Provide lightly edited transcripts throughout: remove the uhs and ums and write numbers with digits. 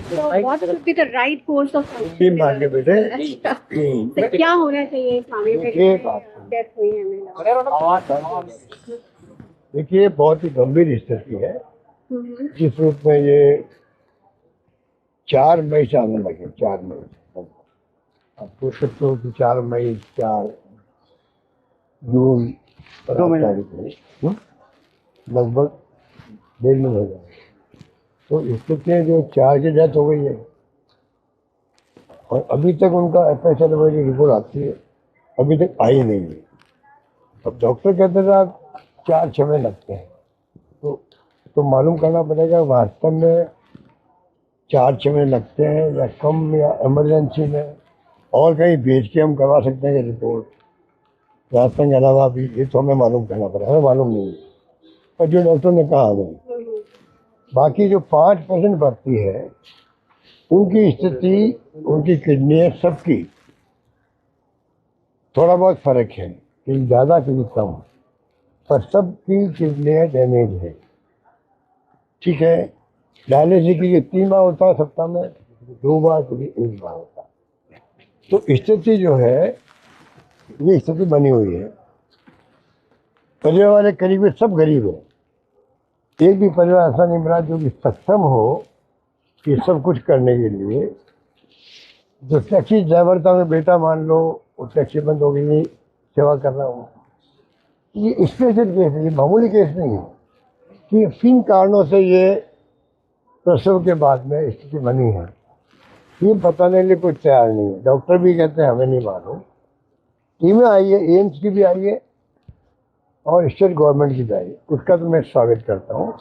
So what should be the right course of तीन मांगे बेटे। तो क्या होना चाहिए इस मामले में? डेथ हुई है मेरा। देखिए बहुत ही गंभीर स्थिति है जिस रूप में ये 4 मई से आने लगे। 4 मई अब पूछ सकते हो कि 4 मई 4 जून 2 महीने लगभग 1.5 महीने हो गए। तो स्थिति है जो 4 की डेथ हो गई है और अभी तक उनका FSL की रिपोर्ट आती है, अभी तक आई नहीं है। अब डॉक्टर कहते थे आप 4-6 महीने लगते हैं, तो मालूम करना पड़ेगा वास्तव में 4-6 महीने लगते हैं या कम, या इमरजेंसी में और कहीं भेज के हम करवा सकते हैं रिपोर्ट। राजस्थान के अलावा भी ये तो हमें मालूम करना पड़ेगा, हमें मालूम नहीं है पर जो डॉक्टर ने कहा हमें। बाकी जो 5% बढ़ती है उनकी स्थिति, उनकी किडनी सबकी थोड़ा बहुत फर्क है, कहीं ज़्यादा कहीं कम, पर सबकी किडनी डैमेज है। ठीक है, डायलिसिस की 3 बार होता है सप्ताह में, 2 बार कभी 1 बार होता है। तो स्थिति जो है ये स्थिति बनी हुई है। परिवार वाले करीब सब गरीब है, एक भी परिवार ऐसा नहीं मिला जो कि सक्षम हो कि सब कुछ करने के लिए। जो टैक्सी ड्राइवर था मैं बेटा मान लो, वो टैक्सी बंद हो गई, सेवा कर रहा हूँ। ये स्पेशल केस है, ये मामूली केस नहीं है कि किन कारणों से ये प्रसव के बाद में स्थिति बनी है, ये बताने के लिए कोई तैयार नहीं है। डॉक्टर भी कहते हैं हमें नहीं मालूम। टीमें आई है, एम्स की भी आई है और स्टेट गवर्नमेंट की भी आई है, उसका तो मैं स्वागत करता हूँ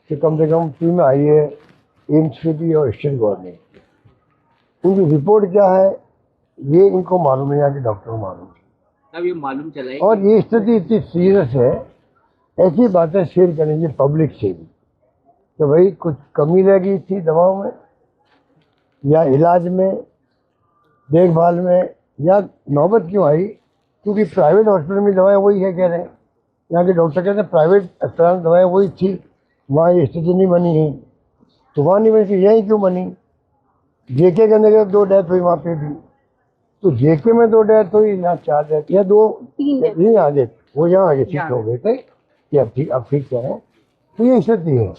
कि कम से कम टीमें आई है एम्स की भी और स्टेट गवर्नमेंट की। उनकी रिपोर्ट क्या है ये इनको मालूम है, यहाँ के डॉक्टर को मालूम है। अब ये मालूम चला है और ये स्थिति इतनी सीरियस है, ऐसी बातें शेयर करेंगे पब्लिक से भी कि भाई कुछ कमी रह गई थी दवाओं में या इलाज में, देखभाल में, या नौबत क्यों आई, क्योंकि प्राइवेट हॉस्पिटल में दवाएं वही है कह रहे हैं। यहाँ के डॉक्टर कहते हैं प्राइवेट अस्पताल में दवाएं वही थी, वहाँ ये स्थिति नहीं बनी है। तो वहाँ नहीं बनी, यहीं क्यों बनी? JK के अंदर 2 डेथ हुई वहाँ पे भी, तो JK में 2 डेथ हुई, यहाँ 4 डेथ या 2 नहीं आगे, वो यहाँ आगे ठीक हो गए थे कि अब ठीक है। तो ये स्थिति है।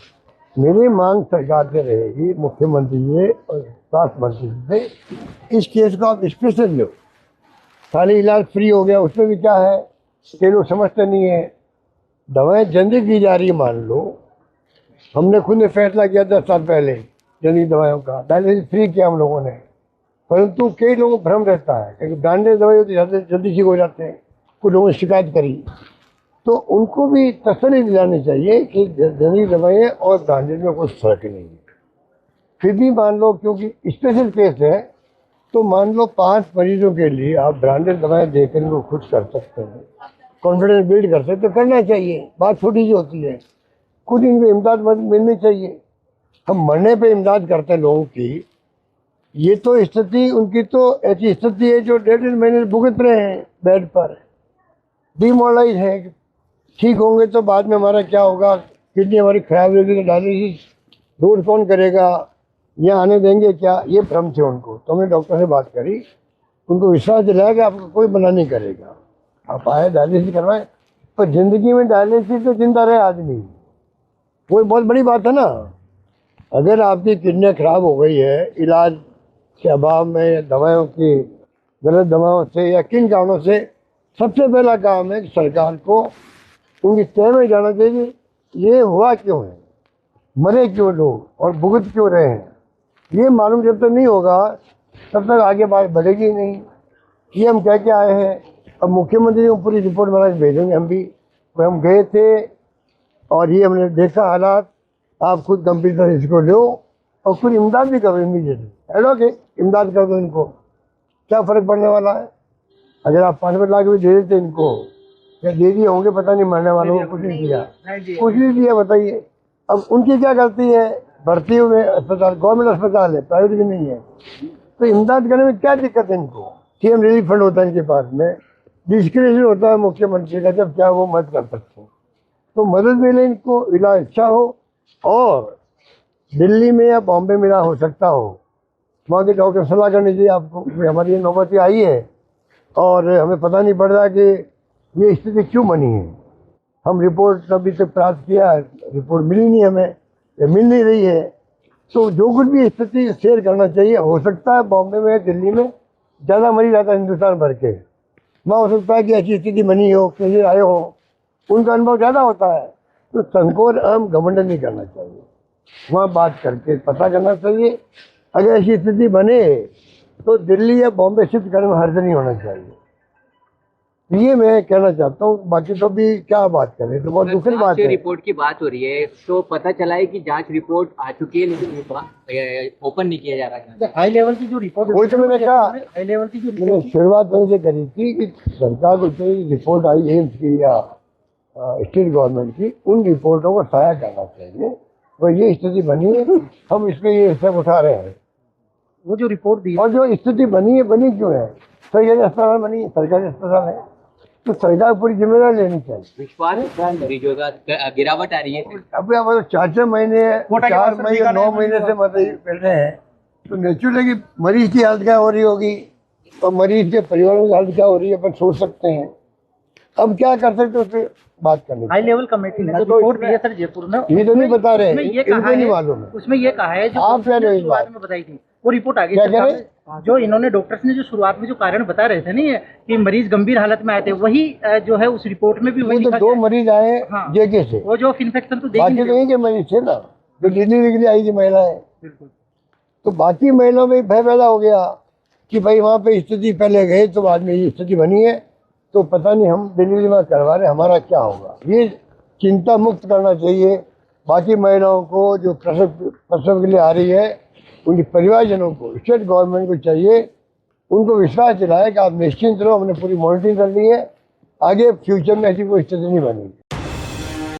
मेरी मांग सरकार से रहेगी, मुख्यमंत्री जी और स्वास्थ्य मंत्री से, इस केस को आप स्पेशल लो। खाली इलाज फ्री हो गया, उसमें भी क्या है कि लोग समझते नहीं है। दवाएं जल्दी दी जा रही है, मान लो हमने खुद ने फैसला किया 10 साल पहले जल्दी दवाइयों का, डायलिसिस फ्री किया हम लोगों ने, परंतु कई लोगों को भ्रम रहता है क्योंकि ब्रांडेड दवाई होती है जल्दी ठीक हो जाते हैं। कुछ लोगों ने शिकायत करी, तो उनको भी तसल्ली दिलानी चाहिए कि जनरिक दवाएं और ब्रांडेड में कोई फर्क नहीं है। फिर भी मान लो क्योंकि स्पेशल केस है, तो मान लो 5 मरीजों के लिए आप ब्रांडेड दवाएं देकर इनको खुश कर सकते हैं, कॉन्फिडेंस बिल्ड कर सकते, तो करना चाहिए। बात छोटी सी होती है, कुछ इनको इमदाद मिलनी चाहिए। हम मरने पे इमदाद करते हैं लोगों की, ये तो स्थिति उनकी तो ऐसी स्थिति है जो 1.5 महीने भुगत रहे हैं बेड पर, डिमोरलाइज है। ठीक होंगे तो बाद में हमारा क्या होगा, किडनी हमारी खराब होगी तो डायलिसिस रोज कौन करेगा, यहाँ आने देंगे क्या, ये भ्रम थे उनको। तो हमने डॉक्टर से बात करी, उनको विश्वास दिलाया कि आपको कोई मना नहीं करेगा, आप आए डायलिसिस करवाएं। पर जिंदगी में डायलिसिस तो जिंदा रहे आदमी, वो बहुत बड़ी बात है ना। अगर आपकी किडनी खराब हो गई है इलाज के अभाव में, दवाओं की गलत दवाओं से या किन कारणों से, सबसे पहला काम है कि सरकार को उनकी तय में जाना चाहिए ये हुआ क्यों है, मरे क्यों लोग और भुगत क्यों रहे हैं। ये मालूम जब तक नहीं होगा तब तक आगे बात बढ़ेगी नहीं। ये हम कह के आए हैं, अब मुख्यमंत्री को पूरी रिपोर्ट बना के भेजेंगे हम भी। हम गए थे और ये हमने देखा हालात, आप खुद गंभीरता से इसको लो और खुद इमदाद भी करो इमीडिएटली। हेलो के इमदाद कर दो इनको, क्या फ़र्क पड़ने वाला है। अगर आप 5 लाख भी दे देते इनको, या दे दिए होंगे पता नहीं, मरने वालों को कुछ नहीं किया, कुछ नहीं दिया, बताइए। अब उनकी क्या गलती है, भर्ती हुए अस्पताल, गवर्नमेंट अस्पताल है, प्राइवेट भी नहीं है, तो इमदाद करने में क्या दिक्कत है इनको। CM रिलीफ फंड होता है इनके पास में, डिस्क्रिप्शन होता है मुख्यमंत्री का, जब क्या वो मदद कर सकते हैं। तो मदद मिले इनको, इलाज अच्छा हो और दिल्ली में या बॉम्बे में ना हो सकता हो, वहाँ के डॉक्टर सलाह करनी चाहिए आपको। हमारी ये नौबत आई है और हमें पता नहीं पड़ रहा कि ये स्थिति क्यों बनी है। हम रिपोर्ट अभी तक प्राप्त किया, रिपोर्ट मिली नहीं हमें, या मिल नहीं रही है। तो जो कुछ भी स्थिति शेयर करना चाहिए, हो सकता है बॉम्बे में दिल्ली में ज़्यादा मरीज आता है हिंदुस्तान भर के, वहाँ हो सकता है कि ऐसी स्थिति बनी हो, केसेज आए हो, उनका अनुभव ज़्यादा होता है। तो संकोच हम घमंड नहीं करना चाहिए, वहाँ बात करके पता करना चाहिए। अगर ऐसी स्थिति बने तो दिल्ली या बॉम्बे शिफ्ट करने में हर्ज नहीं होना चाहिए, ये मैं कहना चाहता हूँ। बाकी तो भी क्या बात करें, तो बहुत दूसरी बात है। रिपोर्ट की बात हो रही है तो पता चला है कि जांच रिपोर्ट आ चुकी है, लेकिन ओपन नहीं किया जा रहा है। हाई लेवल की जो रिपोर्ट, वही तो मैंने कहा, हाई लेवल की जो मैंने शुरुआत वहीं से करी थी कि सरकार को जो रिपोर्ट आई एम्स की या स्टेट गवर्नमेंट की, उन रिपोर्टों को साया करना चाहिए। तो ये स्थिति बनी है, हम इसमें ये स्टेप उठा रहे हैं। वो जो रिपोर्ट दी और जो स्थिति बनी है, बनी क्यों है? सरकारी अस्पताल बनी है, सरकारी अस्पताल है, तो सरकार पूरी जिम्मेदारी लेनी चाहिए। विश्वास मरीजों का गिरावट आ रही है। अभी हमारे 4 महीने 9 महीने से मतलब कर रहे हैं, तो नेचुरली कि मरीज की हालत क्या हो रही होगी और मरीज के परिवारों की हालत क्या हो रही है, अपन सोच सकते हैं। अब क्या कर सकते उस पर बात करनी। हाई लेवल कमेटी ने जो रिपोर्ट दी है सर जयपुर में, ये तो नहीं बता रहे, उसमें ये इनको कहा नहीं है, मालूम है। उसमें ये कहा है जो आप क्या रहे इस बात में बताई थी वो रिपोर्ट आ गई क्या सर कह रहे? सामने। जो इन्होंने डॉक्टर्स ने जो शुरुआत में जो कारण बता रहे थे नहीं है कि मरीज गंभीर हालत में आए थे, वही जो है उस रिपोर्ट में भी वही वो तो लिखा 2 गया है। मरीज आए हाँ। जेके से, वो जो इन्फेक्शन तो देख बाकी तो यही के मरीज थे ना, जो डिलीवरी के लिए आई थी महिलाएं। बिल्कुल। तो बाकी महिलाओं में भय पैदा हो गया कि भाई वहाँ पे स्थिति पहले गए तो बाद में ये स्थिति बनी है, तो पता नहीं हम डिलीवरी में करवा रहे, हमारा क्या होगा। ये चिंता मुक्त करना चाहिए बाकी महिलाओं को जो प्रसव के लिए आ रही है, उनके परिवारजनों को, स्टेट गवर्नमेंट को चाहिए उनको विश्वास दिलाए कि आप निश्चिंत रहो, हमने पूरी मॉनिटरिंग कर ली है, आगे फ्यूचर में ऐसी कोई स्थिति नहीं बनेगी।